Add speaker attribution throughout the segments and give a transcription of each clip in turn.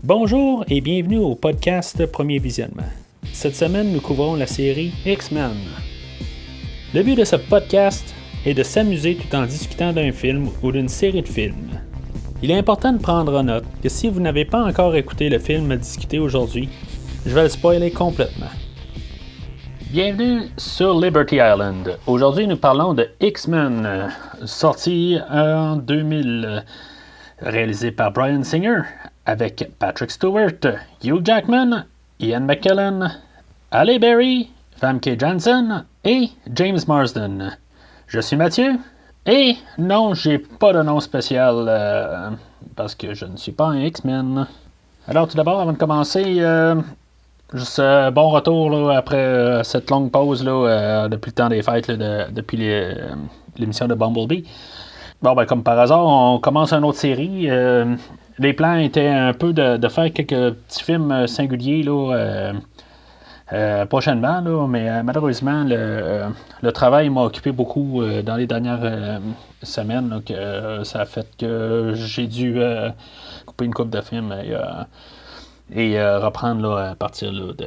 Speaker 1: Bonjour et bienvenue au podcast Premier Visionnement. Cette semaine, nous couvrons la série X-Men. Le but de ce podcast est de s'amuser tout en discutant d'un film ou d'une série de films. Il est important de prendre en note que si vous n'avez pas encore écouté le film à discuter aujourd'hui, je vais le spoiler complètement. Bienvenue sur Liberty Island. Aujourd'hui, nous parlons de X-Men, sorti en 2000, réalisé par Bryan Singer, avec Patrick Stewart, Hugh Jackman, Ian McKellen, Halle Berry, Famke Janssen et James Marsden. Je suis Mathieu, et non, j'ai pas de nom spécial parce que je ne suis pas un X-Men. Alors tout d'abord, avant de commencer, juste bon retour là, après cette longue pause là, depuis le temps des fêtes, là, depuis l'émission de Bumblebee. Bon, ben comme par hasard, on commence une autre série. Les plans étaient un peu de faire quelques petits films singuliers là, prochainement, là, mais malheureusement, le travail m'a occupé beaucoup dans les dernières semaines. Donc, ça a fait que j'ai dû couper une couple de films et reprendre là, à partir là, de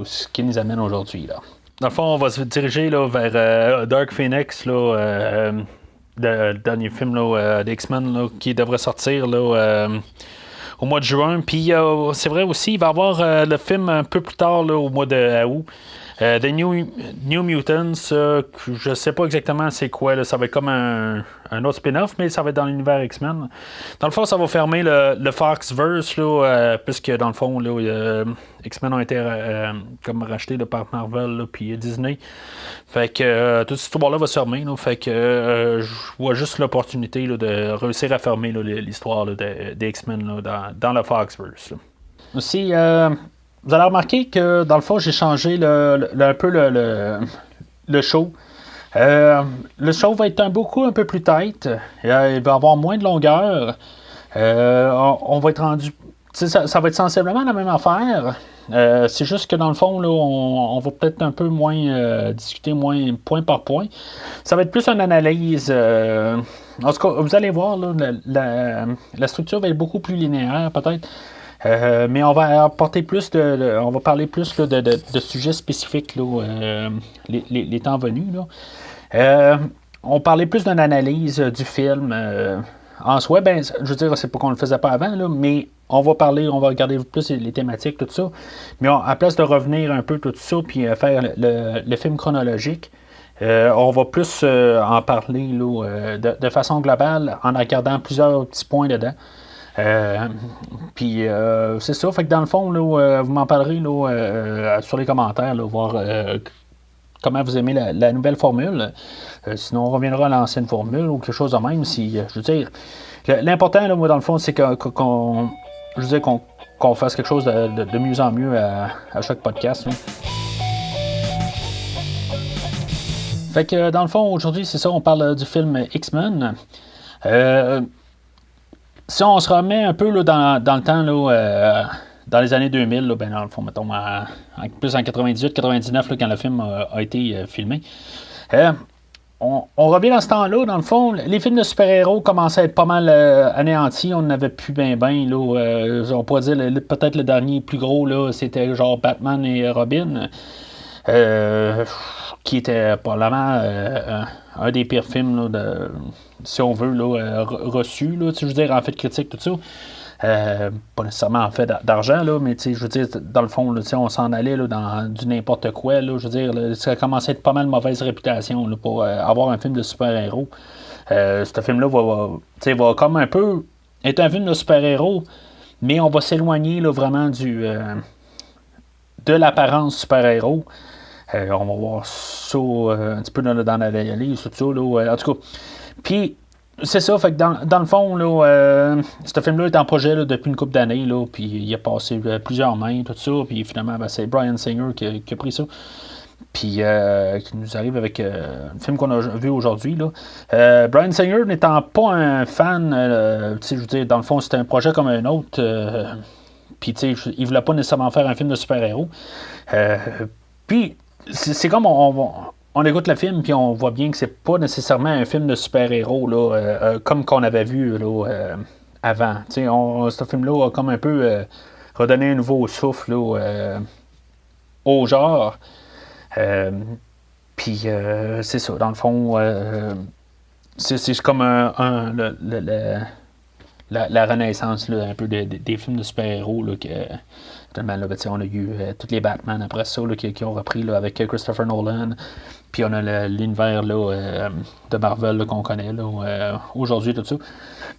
Speaker 1: ce qui nous amène aujourd'hui. Là. Dans le fond, on va se diriger là, vers Dark Phoenix. Là, le dernier film là, d'X-Men là, qui devrait sortir là, au mois de juin. Puis c'est vrai aussi, il va y avoir le film un peu plus tard là, au mois d'août. The New Mutants, je sais pas exactement c'est quoi, là, ça va être comme un autre spin-off, mais ça va être dans l'univers X-Men. Dans le fond, ça va fermer le Foxverse, là, puisque dans le fond, là, X-Men ont été comme rachetés là, par Marvel, là, puis Disney. Fait que toute cette histoire-là va se fermer. Là, fait que je vois juste l'opportunité là, de réussir à fermer là, l'histoire là, des X-Men là, dans le Foxverse. Là. Aussi, vous allez remarquer que dans le fond, j'ai changé un peu le show. Le show va être un peu plus tight. Il va avoir moins de longueur. On va être rendu. Ça va être sensiblement la même affaire. C'est juste que dans le fond, là, on va peut-être un peu moins discuter moins point par point. Ça va être plus une analyse. En tout cas, vous allez voir, là, la structure va être beaucoup plus linéaire, peut-être. Mais on va apporter plus on va parler plus là, de sujets spécifiques là, les temps venus. Là. On parlait plus d'une analyse du film. En soi, ben, je veux dire, c'est pas qu'on le faisait pas avant, là, mais on va regarder plus les thématiques, tout ça. Mais à place de revenir un peu tout ça, puis faire le film chronologique, on va plus en parler là, de façon globale en regardant plusieurs petits points dedans. Puis c'est ça, fait que dans le fond, là, vous m'en parlerez là, sur les commentaires, là, voir comment vous aimez la nouvelle formule. Sinon, on reviendra à l'ancienne formule ou quelque chose de même. Si, je veux dire, l'important, là, moi, dans le fond, c'est qu'on fasse quelque chose de mieux en mieux à chaque podcast. Là. Fait que dans le fond, aujourd'hui, c'est ça, on parle du film X-Men. Si on se remet un peu là, dans le temps, là, dans les années 2000, là, ben, dans le fond, mettons, plus en 98-99, quand le film a été filmé, on revient dans ce temps-là, dans le fond, les films de super-héros commençaient à être pas mal anéantis, on n'avait plus ben, on pourrait dire, peut-être le dernier plus gros, là, c'était genre Batman et Robin, qui était probablement un des pires films, là, si on veut, là, reçu, là, je veux dire, en fait, critique, tout ça. Pas nécessairement en fait d'argent, là, mais je veux dire, dans le fond, là, on s'en allait là, dans du n'importe quoi. Là, je veux dire, là, ça commençait à être pas mal mauvaise réputation là, pour avoir un film de super-héros. Ce film-là va comme un peu être un film de super-héros, mais on va s'éloigner là, vraiment de l'apparence super-héros. On va voir ça un petit peu dans l'analyse, tout ça. Là, en tout cas, puis c'est ça, fait que dans le fond, là, ce film-là est en projet là, depuis une couple d'années, là, puis il a passé plusieurs mains, tout ça, puis finalement, ben, c'est Bryan Singer qui a pris ça, puis qui nous arrive avec un film qu'on a vu aujourd'hui. Là. Bryan Singer n'étant pas un fan, je veux dire, dans le fond, c'était un projet comme un autre, puis il voulait pas nécessairement faire un film de super-héros. Puis, c'est comme on écoute le film puis on voit bien que c'est pas nécessairement un film de super-héros là, comme qu'on avait vu là, avant. Ce film-là a comme un peu redonné un nouveau souffle là, au genre. Puis c'est ça, dans le fond, c'est comme la renaissance là, un peu des films de super-héros là, que là, on a eu tous les Batman après ça là, qui ont repris là, avec Christopher Nolan. Puis on a l'univers là, de Marvel là, qu'on connaît là, aujourd'hui, tout ça.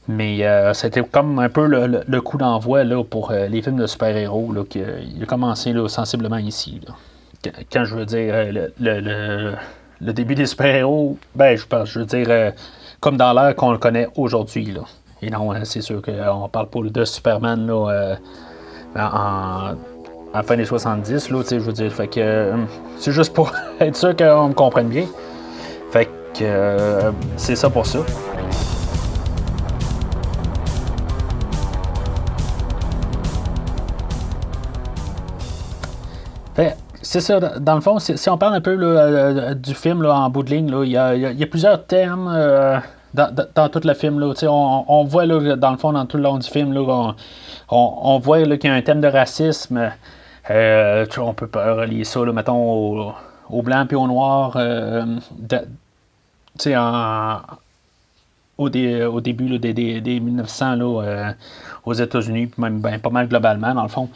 Speaker 1: Mais c'était comme un peu le coup d'envoi là, pour les films de super-héros là, qui a commencé là, sensiblement ici. Là. Quand je veux dire le début des super-héros, je veux dire comme dans l'ère qu'on le connaît aujourd'hui. Là. Et non, c'est sûr qu'on parle pas de Superman là, à la fin des 70, là, je veux dire. Fait que c'est juste pour être sûr qu'on me comprenne bien. Fait que c'est ça pour ça. Fait, c'est ça, dans le fond, si on parle un peu là, du film là, en bout de ligne, il y a plusieurs thèmes dans tout le film. Là, on voit là, dans le fond, dans tout le long du film, là, on voit là, qu'il y a un thème de racisme. On peut relier ça, là, mettons, au blanc et au noir. Au début là, des 1900 là, aux États-Unis, puis même pas mal globalement, dans le fond.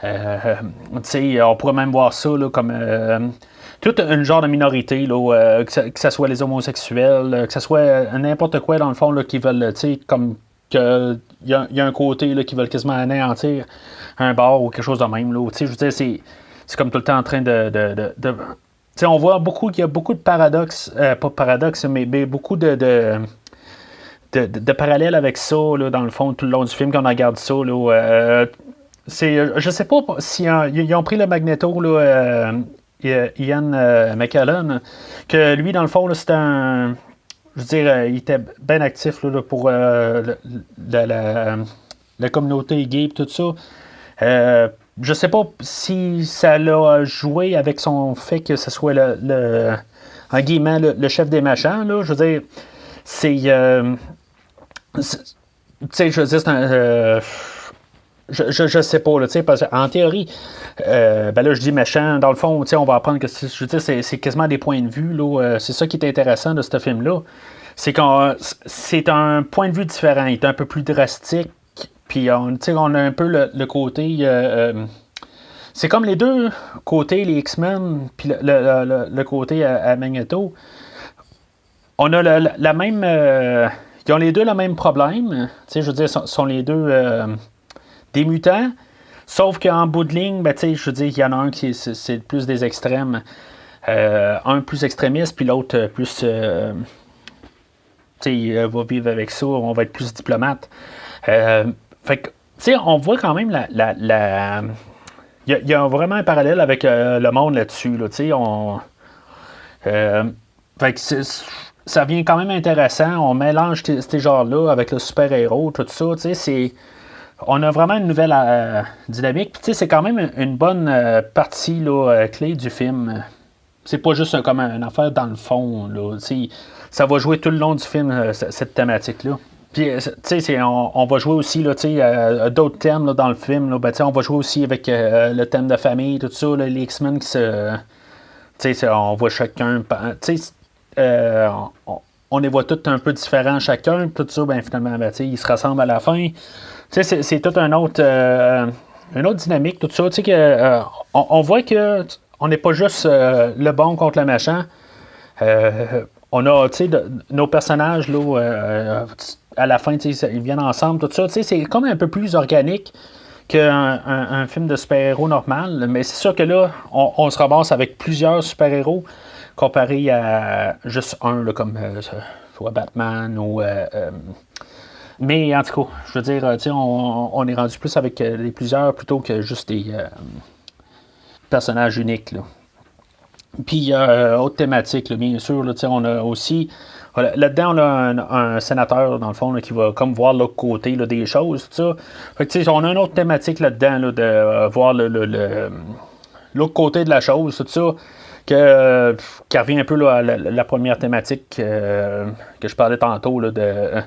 Speaker 1: On pourrait même voir ça là, comme toute une genre de minorité, là, que ce soit les homosexuels, que ce soit n'importe quoi, dans le fond, là, qui veulent, comme qu'il y a un côté là, qui veulent quasiment anéantir un bar ou quelque chose de même. Là, je veux dire, c'est comme tout le temps en train de on voit qu'il y a beaucoup de paradoxes, pas paradoxes, mais beaucoup de parallèles avec ça, là, dans le fond, tout le long du film, quand on regarde ça. Là, je sais pas si ils ont pris le Magneto, là, Ian McKellen, que lui, dans le fond, là, c'était un. Je veux dire, il était bien actif là, pour la communauté gay et tout ça. Je sais pas si ça l'a joué avec son fait que ce soit en guillemets, le chef des méchants. Là, je veux dire, c'est. Tu sais, je veux dire, c'est un. Je sais pas, là, parce qu'en théorie, là, je dis méchant, dans le fond, on va apprendre que je veux dire, c'est quasiment des points de vue, là, c'est ça qui est intéressant de ce film-là. C'est c'est un point de vue différent, il est un peu plus drastique, puis on a un peu le côté. C'est comme les deux côtés, les X-Men, puis le côté à Magneto. On a la même. Ils ont les deux le même problème. Je veux dire, sont les deux des mutants. Sauf qu'en bout de ligne, je veux dire, il y en a un qui c'est plus des extrêmes. Un plus extrémiste, puis l'autre plus. Il va vivre avec ça, on va être plus diplomate. Fait que, on voit quand même il y a vraiment un parallèle avec le monde là-dessus. Là, fait que ça devient quand même intéressant. On mélange ces genres-là avec le super-héros, tout ça. On a vraiment une nouvelle dynamique. Puis, c'est quand même une bonne partie là, clé du film. C'est pas juste comme une affaire dans le fond. Là, ça va jouer tout le long du film, cette thématique-là. Puis, on va jouer aussi là, d'autres thèmes là, dans le film. Là, on va jouer aussi avec le thème de famille, tout ça. Là, les X-Men qui se. On voit chacun. On les voit tous un peu différents chacun. Tout ça, finalement, ils se rassemblent à la fin. C'est tout une autre dynamique, tout ça. On voit que on n'est pas juste le bon contre le méchant. On a nos personnages là, à la fin, ils viennent ensemble, tout ça. C'est comme un peu plus organique qu'un film de super-héros normal. Mais c'est sûr que là, on se ramasse avec plusieurs super-héros comparé à juste un, là, comme soit Batman ou. Mais en tout cas, je veux dire, on est rendu plus avec les plusieurs plutôt que juste des personnages uniques. Là. Puis, autre thématique, là, bien sûr, là, on a aussi. Là-dedans, on a un sénateur, dans le fond, là, qui va comme voir l'autre côté là, des choses, tout ça. Fait que, on a une autre thématique là-dedans, là, de voir l'autre côté de la chose, tout ça. Qui revient un peu là, à la première thématique que je parlais tantôt là, de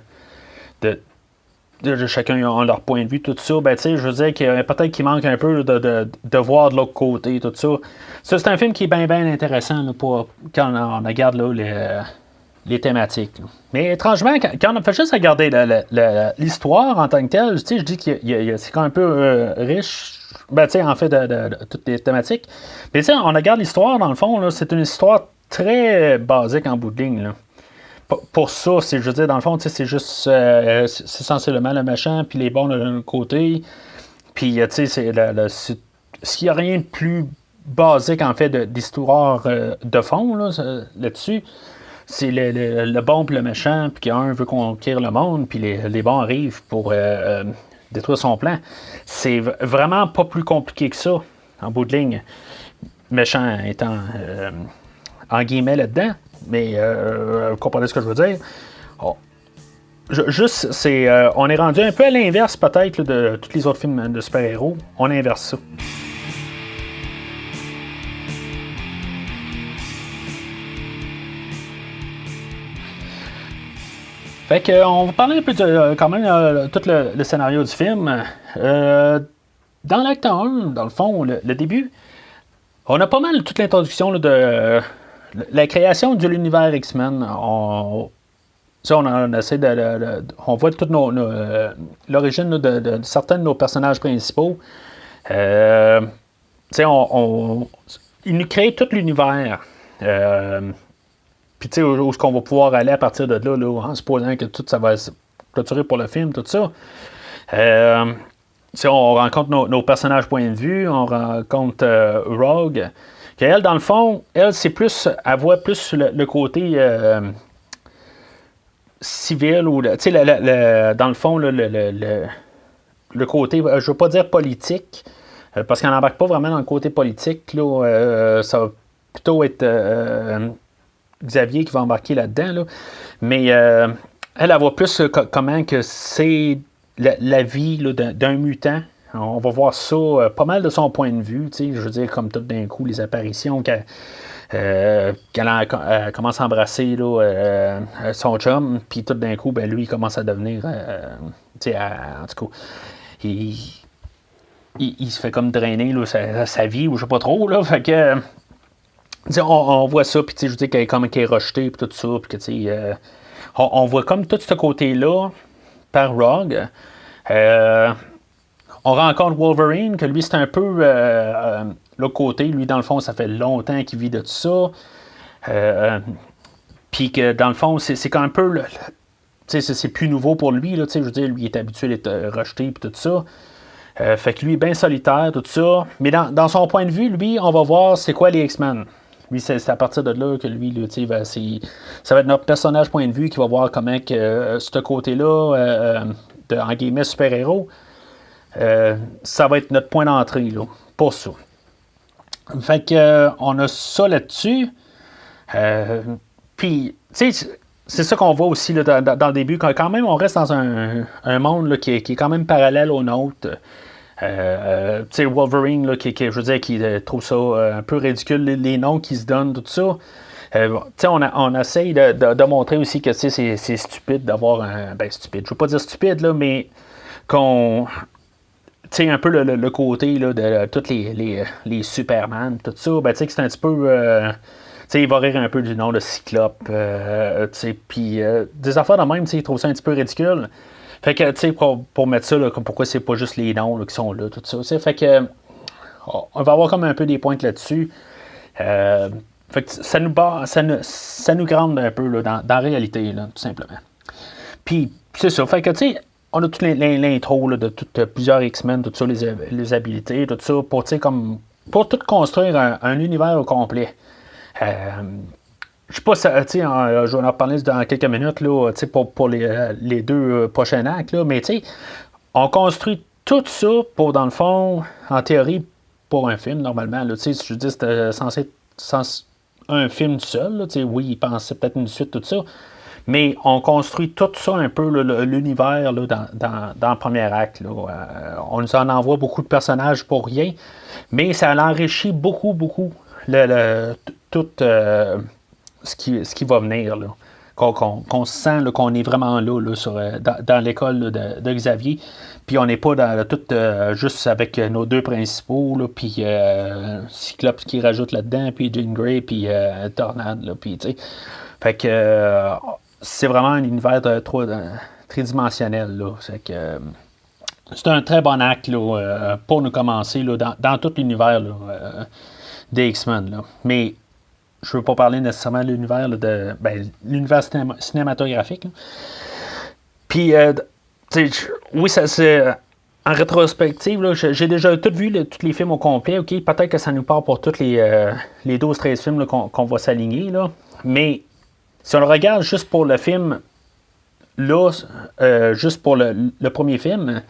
Speaker 1: chacun a leur point de vue, tout ça, ben, tu sais, je veux dire que peut-être qu'il manque un peu de voir de l'autre côté, tout ça. Ça, c'est un film qui est bien, bien intéressant là, pour, quand on regarde là, les thématiques. Là. Mais étrangement, quand on fait juste regarder l'histoire en tant que telle, tu sais, je dis que c'est quand même un peu riche, ben, tu sais, en fait, de toutes les thématiques. Mais tu sais, on regarde l'histoire, dans le fond, là, c'est une histoire très basique en bout de ligne, là. Pour ça, je veux dire, dans le fond, c'est juste, c'est sensiblement le méchant, puis les bons de l'autre côté. Puis, tu sais, s'il n'y a rien de plus basique, en fait, d'histoire de fond, là-dessus, c'est le bon et le méchant, puis qu'un veut conquérir le monde, puis les bons arrivent pour détruire son plan. C'est vraiment pas plus compliqué que ça, en bout de ligne. Méchant étant, en guillemets, là-dedans. Mais vous comprenez ce que je veux dire? Oh. Juste, on est rendu un peu à l'inverse peut-être là, de tous les autres films de super-héros. On inverse ça. Fait que, on va parler un peu de quand même tout le scénario du film. Dans l'acte 1, dans le fond, le début, on a pas mal toute l'introduction là, de la création de l'univers X-Men. On essaie on voit toute l'origine de certains de nos personnages principaux. Ils nous créent tout l'univers. Puis, tu sais, où est-ce qu'on va pouvoir aller à partir de là, en supposant que tout ça va se clôturer pour le film, tout ça. On rencontre nos personnages point de vue, on rencontre Rogue. Elle, dans le fond, c'est plus, elle voit plus le côté civil ou, tu sais, dans le fond, le côté, je veux pas dire politique, parce qu'elle n'embarque pas vraiment dans le côté politique. Là, ça va plutôt être Xavier qui va embarquer là-dedans. Là. Mais elle voit plus comment que c'est la vie là, d'un mutant. On va voir ça pas mal de son point de vue. Je veux dire, comme tout d'un coup, les apparitions qu'elle commence à embrasser là, son chum, puis tout d'un coup, ben, lui, il commence à devenir... en tout cas, il se fait comme drainer là, sa vie, ou je sais pas trop. Là, fait que... on voit ça, puis je veux dire qu'elle est rejetée, puis tout ça, puis que on voit comme tout ce côté-là par Rogue. On rencontre Wolverine, que lui, c'est un peu l'autre côté. Lui, dans le fond, ça fait longtemps qu'il vit de tout ça. Puis que, dans le fond, c'est quand même un peu... c'est plus nouveau pour lui. Là, je veux dire, lui, il est habitué d'être rejeté, puis tout ça. Fait que lui, bien solitaire, tout ça. Mais dans son point de vue, lui, on va voir c'est quoi les X-Men. Lui, c'est à partir de là que lui, là, ça va être notre personnage point de vue qui va voir comment que ce côté-là, en guillemets, super-héros, ça va être notre point d'entrée là, pour ça. Fait que on a ça là-dessus. Puis, tu sais, c'est ça qu'on voit aussi là, dans le début. Quand même, on reste dans un monde là, qui est quand même parallèle au nôtre. Tu sais, Wolverine, là, je veux dire, qui trouve ça un peu ridicule, les noms qu'ils se donnent, tout ça. Tu sais, on essaye de montrer aussi que c'est stupide d'avoir un... Ben, stupide, je veux pas dire stupide, là, mais qu'on... Tu sais, un peu le côté là, de tous les Superman, tout ça, ben, tu sais, que c'est un petit peu... tu sais, il va rire un peu du nom de Cyclope, tu sais, puis des affaires de même, tu sais, il trouve ça un petit peu ridicule. Fait que, tu sais, pour mettre ça, là, comme pourquoi c'est pas juste les noms là, qui sont là, tout ça, tu sais, fait que... on va avoir comme un peu des points là-dessus. Fait que ça nous grande un peu là, dans la réalité, là, tout simplement. Puis, c'est ça, fait que, tu sais, on a toute l'intro là, de plusieurs X-Men, tout ça, les habilités, tout ça, pour tout construire un univers au complet. Je sais pas, tu sais, je vais en parler dans quelques minutes, là, tu sais, pour les deux prochains actes, là, mais tu sais, on construit tout ça pour, dans le fond, en théorie, pour un film, normalement, là, tu sais, je dis, c'était censé être un film seul, là, tu sais, oui, il pensait peut-être une suite, tout ça, mais on construit tout ça un peu, là, l'univers là, dans le premier acte. Là. On nous en envoie beaucoup de personnages pour rien, mais ça l'enrichit beaucoup, beaucoup tout ce qui va venir là, qu'on se sent là, qu'on est vraiment là dans l'école là, de Xavier. Puis on n'est pas dans tout juste avec nos deux principaux, là, puis Cyclope qui rajoute là-dedans, puis Jean Grey, puis Tornade, là, puis tu sais. Fait que c'est vraiment un univers tridimensionnel, là. C'est que c'est un très bon acte là, pour nous commencer là, dans tout l'univers là, des X-Men. Là. Mais je ne veux pas parler nécessairement de l'univers là, l'univers cinématographique. Là. Puis, oui, ça c'est. En rétrospective, là, j'ai déjà tout vu, tous les films au complet. Okay? Peut-être que ça nous part pour tous les 12-13 films là, qu'on va s'aligner. Là. Mais si on le regarde juste pour le film, là, juste pour le premier film,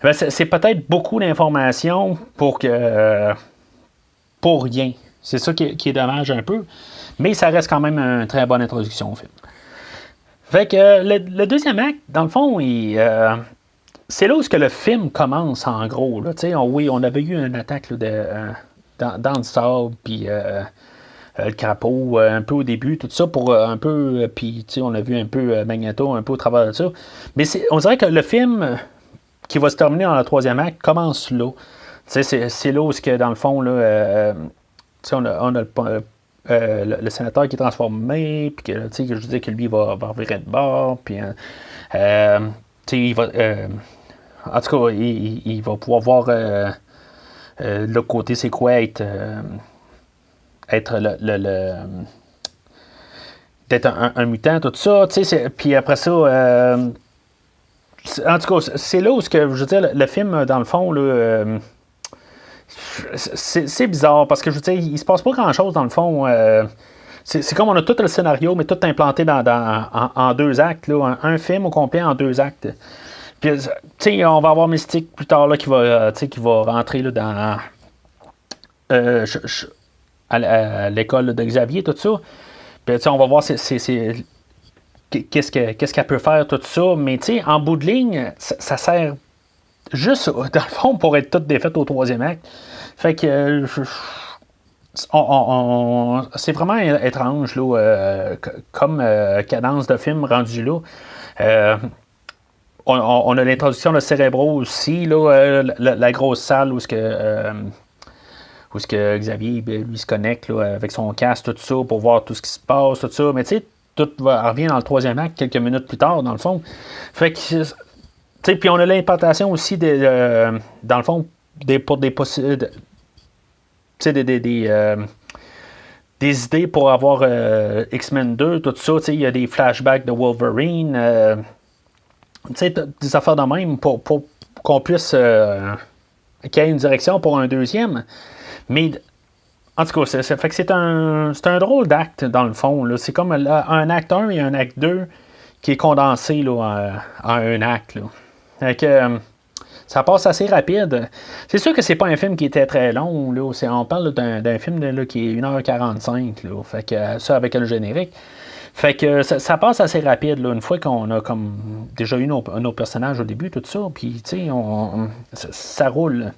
Speaker 1: ben, c'est peut-être beaucoup d'informations pour rien. C'est ça qui est dommage un peu. Mais ça reste quand même une très bonne introduction au film. Fait que le deuxième acte, dans le fond, c'est là où le film commence, en gros. Là. Oui, on avait eu une attaque là, dans le sable, puis le crapaud, un peu au début, tout ça, pour un peu... Puis, on a vu un peu Magneto, un peu au travers de ça. Mais on dirait que le film qui va se terminer dans le troisième acte commence là. C'est là où, dans le fond, là, on a le sénateur qui est transformé, puis que je disais que lui il va revirer de bord, puis il va en tout cas il va pouvoir voir le côté c'est quoi être d'être un mutant, tout ça, puis après ça en tout cas c'est là où je veux dire le film dans le fond là, c'est bizarre parce que je veux dire, il se passe pas grand chose dans le fond. C'est comme on a tout le scénario, mais tout implanté en deux actes. Là, un film au complet en deux actes. Puis, on va avoir Mystique plus tard là, qui va rentrer là, dans à l'école de Xavier, tout ça. Puis, on va voir qu'est-ce qu'elle peut faire, tout ça. Mais en bout de ligne, ça sert juste, dans le fond, pour être toute défaite au troisième acte. Fait que c'est vraiment étrange là, comme cadence de film rendu là. On a l'introduction de Cérébro aussi, là, la grosse salle où Xavier lui se connecte là, avec son casque, tout ça, pour voir tout ce qui se passe, tout ça. Mais tout revient dans le troisième acte quelques minutes plus tard, dans le fond. Fait que puis on a l'implantation aussi dans le fond pour des possibles des idées pour avoir X-Men 2, tout ça, il y a des flashbacks de Wolverine, des affaires de même pour qu'on puisse qu'il y ait une direction pour un deuxième. Mais en tout cas, ça fait que c'est un drôle d'acte dans le fond. Là. C'est comme un acte 1 et un acte 2 qui est condensé là, en un acte. Là. Fait que ça passe assez rapide. C'est sûr que c'est pas un film qui était très long. Là. On parle d'un film là, qui est 1h45. Là. Fait que ça avec le générique. Fait que ça passe assez rapide. Là, une fois qu'on a comme déjà eu nos personnages au début, tout ça. Puis ça roule.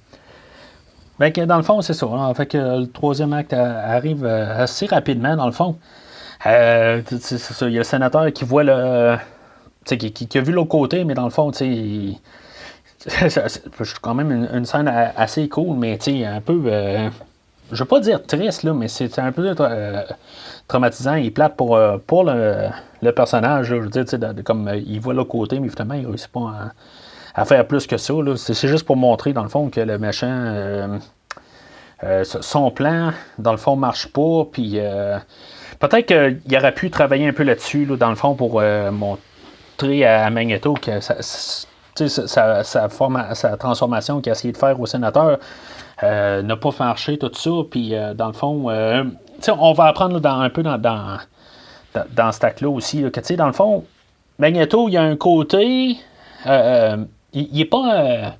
Speaker 1: Fait que dans le fond, c'est ça. Hein. Fait que le troisième acte arrive assez rapidement, dans le fond. C'est ça. Il y a le sénateur qui voit qui a vu l'autre côté, mais dans le fond, c'est quand même une scène assez cool, mais un peu, je veux pas dire triste, là, mais c'est un peu traumatisant et plate pour le personnage. Là, je veux dire, comme il voit l'autre côté, mais finalement, il ne réussit pas à faire plus que ça. Là. C'est juste pour montrer, dans le fond, que le méchant, son plan, dans le fond, marche pas, puis peut-être qu'il aurait pu travailler un peu là-dessus, là, dans le fond, pour montrer à Magneto que sa transformation qu'il a essayé de faire au sénateur n'a pas marché, tout ça. Puis, dans le fond, on va apprendre là, un peu dans cet acte-là aussi, là, que, dans le fond, Magneto, il y a un côté... il est pas...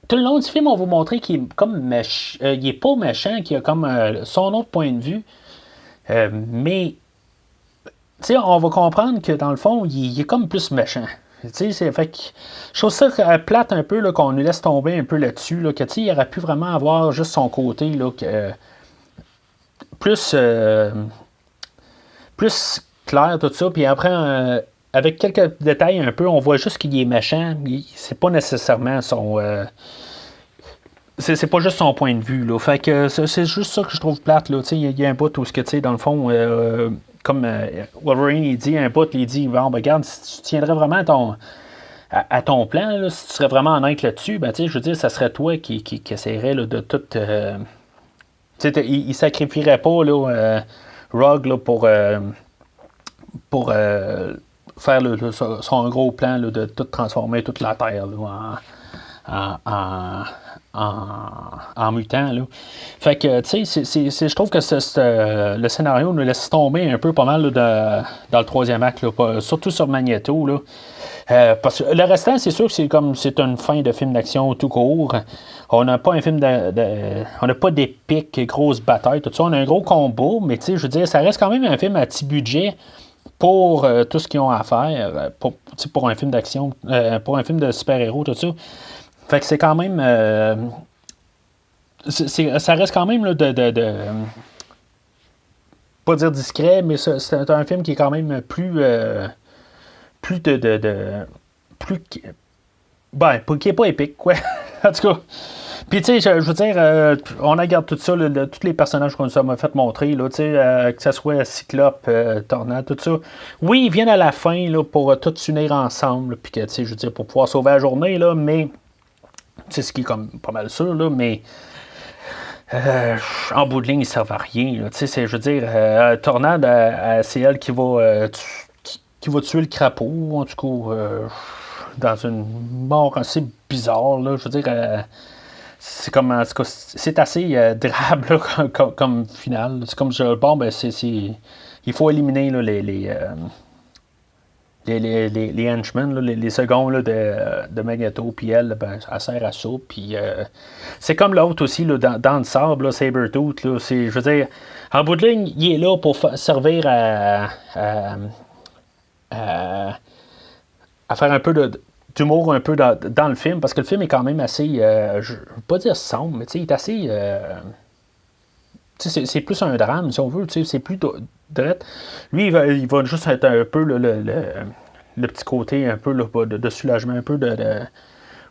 Speaker 1: tout le long du film, on va vous montrer qu'il est comme il est pas méchant, qu'il a comme son autre point de vue. Mais... on va comprendre que, dans le fond, il est comme plus méchant. Fait que je trouve ça plate un peu là, qu'on nous laisse tomber un peu là-dessus. Là, que il aurait pu vraiment avoir juste son côté là, plus clair, tout ça. Puis après, avec quelques détails un peu, on voit juste qu'il est méchant. C'est pas nécessairement son. C'est pas juste son point de vue. Là. Fait que c'est juste ça que je trouve plate. Il y a un bout où, dans le fond, comme Wolverine, il dit un bout, il dit bon, ben, regarde, si tu tiendrais vraiment à ton plan, là, si tu serais vraiment honnête là-dessus, ben, je veux dire, ça serait toi qui essaierais là, de tout. Il sacrifierait pas là, Rogue là, pour faire son gros plan là, de tout transformer toute la Terre là, en mutant. Là. Fait que, tu sais, je trouve que le scénario nous laisse tomber un peu pas mal là, dans le troisième acte, là, surtout sur Magneto. Là. Parce que le restant, c'est sûr que c'est une fin de film d'action tout court. On n'a pas un film on n'a pas d'épique, grosse bataille, tout ça. On a un gros combo, mais tu sais, je veux dire, ça reste quand même un film à petit budget pour tout ce qu'ils ont à faire, pour un film d'action, pour un film de super-héros, tout ça. Fait que c'est quand même. Ça reste quand même là, pas dire discret, mais c'est un film qui est quand même plus plus plus ben, qui est pas épique, quoi. En tout cas. Puis, tu sais, je veux dire, on regarde tout ça, tous les personnages qu'on nous a fait montrer, là, que ce soit Cyclope, Tornade, tout ça. Oui, ils viennent à la fin là, pour tout s'unir ensemble, puis que, tu sais, je veux dire, pour pouvoir sauver la journée, là, mais. C'est ce qui est comme pas mal sûr, là, mais. En bout de ligne, ils servent à rien. Là, je veux dire, Tornade, c'est elle qui va tuer le crapaud, en tout cas, dans une mort assez bizarre. Là, je veux dire, c'est comme, en tout cas, c'est assez drabe là, comme finale. C'est comme, bon, ben, il faut éliminer là, les henchmen, là, les seconds là, de Magneto, puis elle, ben, elle sert à ça. Puis c'est comme l'autre aussi, là, dans le sable, là, Sabretooth. Là, je veux dire, en bout de ligne, il est là pour servir à faire un peu d'humour un peu dans le film, parce que le film est quand même assez, je ne veux pas dire sombre, mais il est assez. C'est plus un drame, si on veut. C'est plus direct. Lui, il va juste être un peu le petit côté un peu là, de soulagement, un peu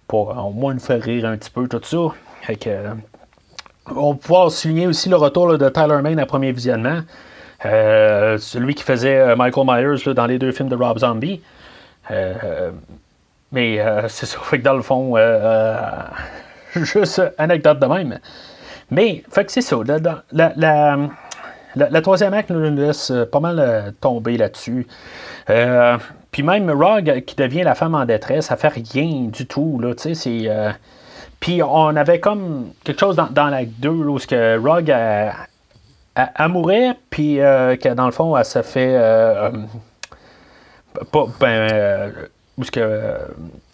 Speaker 1: pour au moins nous faire rire un petit peu, tout ça. Fait que, on va pouvoir souligner aussi le retour là, de Tyler Mane à premier visionnement. Celui qui faisait Michael Myers là, dans les deux films de Rob Zombie. Mais c'est ça. Fait que dans le fond, juste anecdote de même. Mais, fait que c'est ça. La troisième acte nous laisse pas mal tomber là-dessus. Puis même Rogue, qui devient la femme en détresse, ça fait rien du tout. Là, puis on avait comme quelque chose dans l'acte 2, là, où que Rogue elle mourait, puis que dans le fond, elle se fait. Où que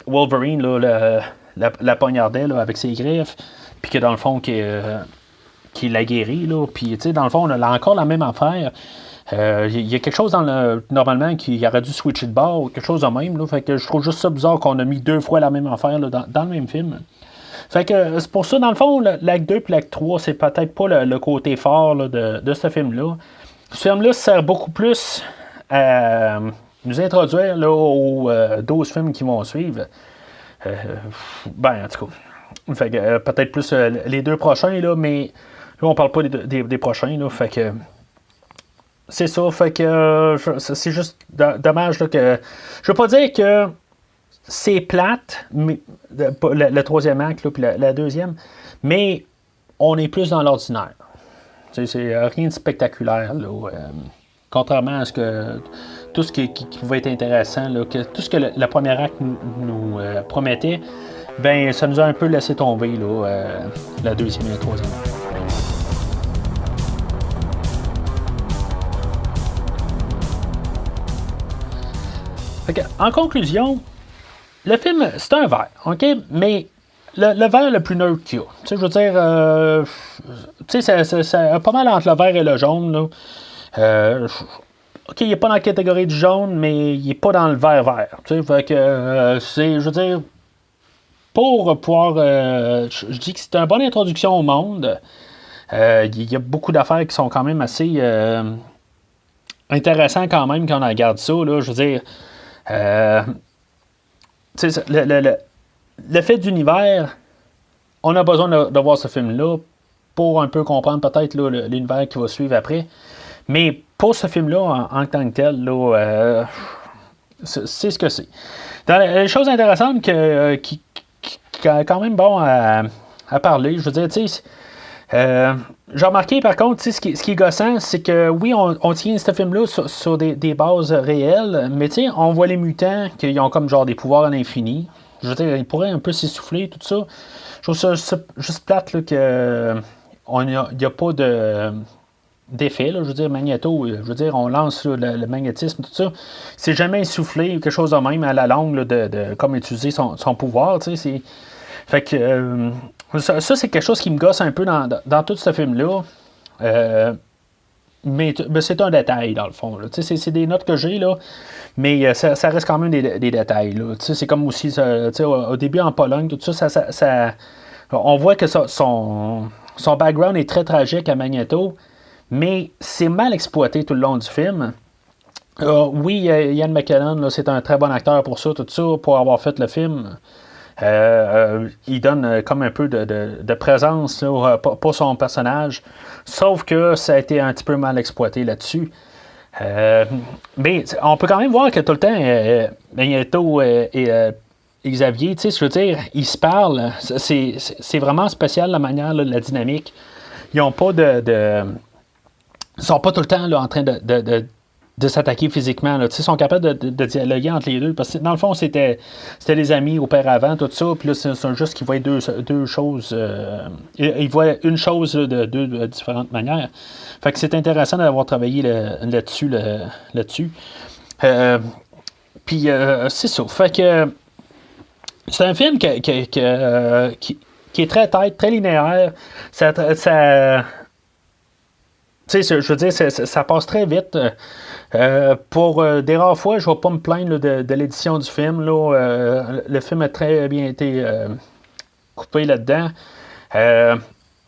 Speaker 1: Wolverine là, la poignardait là, avec ses griffes, puis que dans le fond, qui la guérit, là. Puis, tu sais, dans le fond, on a encore la même affaire. Il y a quelque chose normalement qui aurait dû switcher de bord ou quelque chose de même, là. Fait que je trouve juste ça bizarre qu'on a mis deux fois la même affaire là, dans le même film. Fait que c'est pour ça, dans le fond, l'acte 2 et l'acte 3, c'est peut-être pas le côté fort là, de ce film-là. Ce film-là sert beaucoup plus à nous introduire là, aux 12 films qui vont suivre. Ben, en tout cas. Fait que peut-être plus les deux prochains, là, mais là, on parle pas des prochains, là. Fait que. C'est ça, fait que c'est juste dommage là, que. Je veux pas dire que c'est plate, mais, le troisième acte, puis la deuxième, mais on est plus dans l'ordinaire. C'est rien de spectaculaire, là, contrairement à ce que tout ce qui pouvait être intéressant, là, tout ce que le premier acte nous promettait, ben ça nous a un peu laissé tomber là, la deuxième et la troisième acte. En conclusion, le film, c'est un vert, OK? Mais le vert le plus neutre qu'il y a. Je veux dire, c'est pas mal entre le vert et le jaune. Là. OK, il n'est pas dans la catégorie du jaune, mais il n'est pas dans le vert. Fait que, je veux dire, pour pouvoir... je dis que c'est une bonne introduction au monde. Il y a beaucoup d'affaires qui sont quand même assez... intéressant quand même quand on regarde ça. Là, je veux dire, le fait d'univers, on a besoin de voir ce film-là pour un peu comprendre peut-être là, l'univers qui va suivre après. Mais pour ce film-là, en tant que tel, là, c'est ce que c'est. Dans les choses intéressantes qui est quand même bon à parler, je veux dire, tu sais, j'ai remarqué par contre, ce qui est gossant, c'est que oui, on tient ce film-là sur des bases réelles, mais tu sais, on voit les mutants qui ont comme genre des pouvoirs à l'infini. Je veux dire, ils pourraient un peu s'essouffler, tout ça. Je trouve ça juste plate là, que il n'y a pas d'effet, là, je veux dire, Magneto, je veux dire, on lance là, le magnétisme, tout ça. C'est jamais essoufflé ou quelque chose de même à la longue là, de comme utiliser son pouvoir, tu sais. Fait que ça, c'est quelque chose qui me gosse un peu dans tout ce film-là. Mais c'est un détail, dans le fond. Là. C'est des notes que j'ai, là, mais ça reste quand même des détails. Là. C'est comme aussi, au début en Pologne, tout ça, on voit que son background est très tragique à Magneto, mais c'est mal exploité tout le long du film. Oui, Ian McKellen, là, c'est un très bon acteur pour ça, tout ça, pour avoir fait le film. Il donne comme un peu de présence là, pour son personnage, sauf que ça a été un petit peu mal exploité là-dessus. Mais on peut quand même voir que tout le temps, Magneto et Xavier, tu sais, je veux dire, ils se parlent. C'est vraiment spécial la manière, là, la dynamique. Ils n'ont pas ils sont pas tout le temps là, en train de s'attaquer physiquement. Là. Ils sont capables de dialoguer entre les deux. Parce que dans le fond, c'était des amis auparavant, tout ça. Puis là, c'est juste qu'ils voient deux choses. Ils voient une chose là, de deux différentes manières. Fait que c'est intéressant d'avoir travaillé là-dessus. Puis c'est ça. Fait que c'est un film qui est très tête, très linéaire. Ça tu sais, je veux dire, ça passe très vite. Pour des rares fois, je ne vais pas me plaindre là, de l'édition du film. Là, le film a très bien été coupé là-dedans.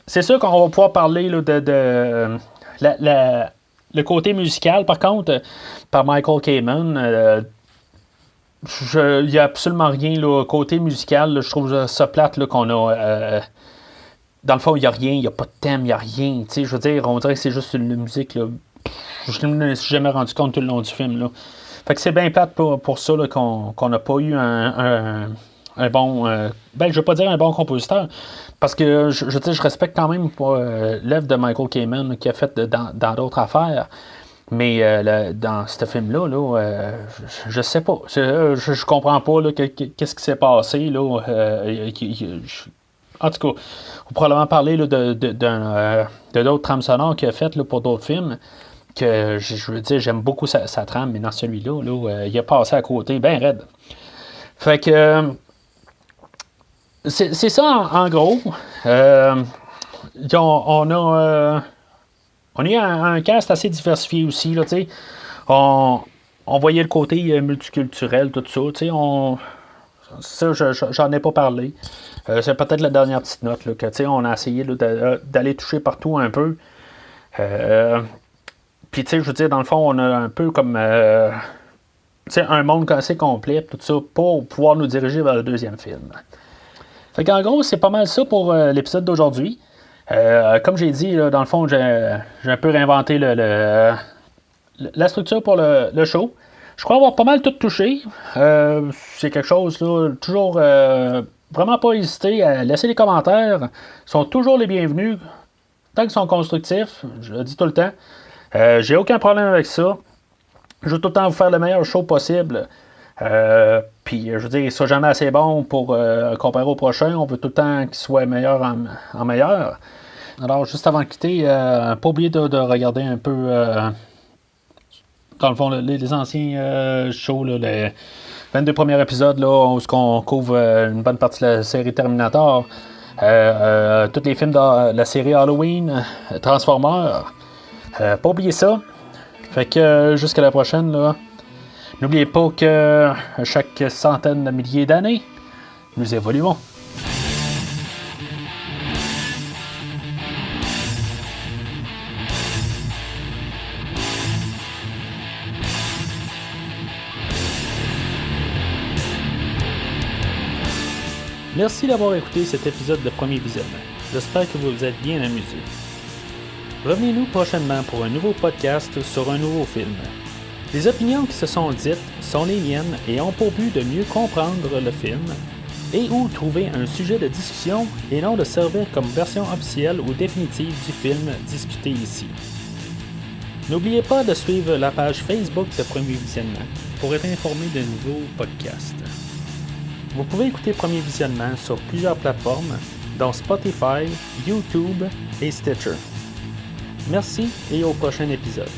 Speaker 1: C'est sûr qu'on va pouvoir parler là, de le côté musical, par contre, par Michael Kamen. Il n'y a absolument rien là, côté musical. Là, je trouve ça plate là, qu'on a. Dans le fond, il n'y a rien, il n'y a pas de thème, il n'y a rien. Je veux dire, on dirait que c'est juste une musique. Là. Je ne me suis jamais rendu compte tout le long du film. Là. Fait que c'est bien plate pour ça là, qu'on n'a pas eu un bon. Je ne veux pas dire un bon compositeur, parce que je respecte quand même l'œuvre de Michael Kamen qui a fait dans d'autres affaires. Mais dans ce film-là, je sais pas. Je comprends pas là, qu'est-ce qui s'est passé. Là, en tout cas, on va probablement parler là, de d'autres trames sonores qu'il a faites là, pour d'autres films. Que je veux dire, j'aime beaucoup sa trame, mais dans celui-là, il a passé à côté, bien raide. Fait que c'est ça en gros. On a un cast assez diversifié aussi. Là, on voyait le côté multiculturel, tout ça. Ça, j'en ai pas parlé. C'est peut-être la dernière petite note là, que on a essayé là, d'aller toucher partout un peu. Puis, je veux dire, dans le fond, on a un peu comme un monde assez complet, tout ça, pour pouvoir nous diriger vers le deuxième film. Fait qu'en gros, c'est pas mal ça pour l'épisode d'aujourd'hui. Comme j'ai dit, là, dans le fond, j'ai un peu réinventé la structure pour le show. Je crois avoir pas mal tout touché. C'est quelque chose, là, toujours vraiment pas hésiter à laisser des commentaires. Ils sont toujours les bienvenus, tant qu'ils sont constructifs, je le dis tout le temps. J'ai aucun problème avec ça. Je veux tout le temps vous faire le meilleur show possible. Puis, je veux dire, il ne sera jamais assez bon pour comparer au prochain. On veut tout le temps qu'il soit meilleur en meilleur. Alors, juste avant de quitter, pas oublier de regarder un peu, dans le fond, les anciens shows, là, les 22 premiers épisodes, là, où on couvre une bonne partie de la série Terminator. Tous les films de la série Halloween, Transformers. Pas oublier ça. Fait que jusqu'à la prochaine, là. N'oubliez pas que chaque centaine de milliers d'années, nous évoluons. Merci d'avoir écouté cet épisode de Premier Visionnement. J'espère que vous vous êtes bien amusés. Revenez-nous prochainement pour un nouveau podcast sur un nouveau film. Les opinions qui se sont dites sont les miennes et ont pour but de mieux comprendre le film et ou trouver un sujet de discussion et non de servir comme version officielle ou définitive du film discuté ici. N'oubliez pas de suivre la page Facebook de Premier Visionnement pour être informé de nouveaux podcasts. Vous pouvez écouter Premier Visionnement sur plusieurs plateformes, dont Spotify, YouTube et Stitcher. Merci et au prochain épisode.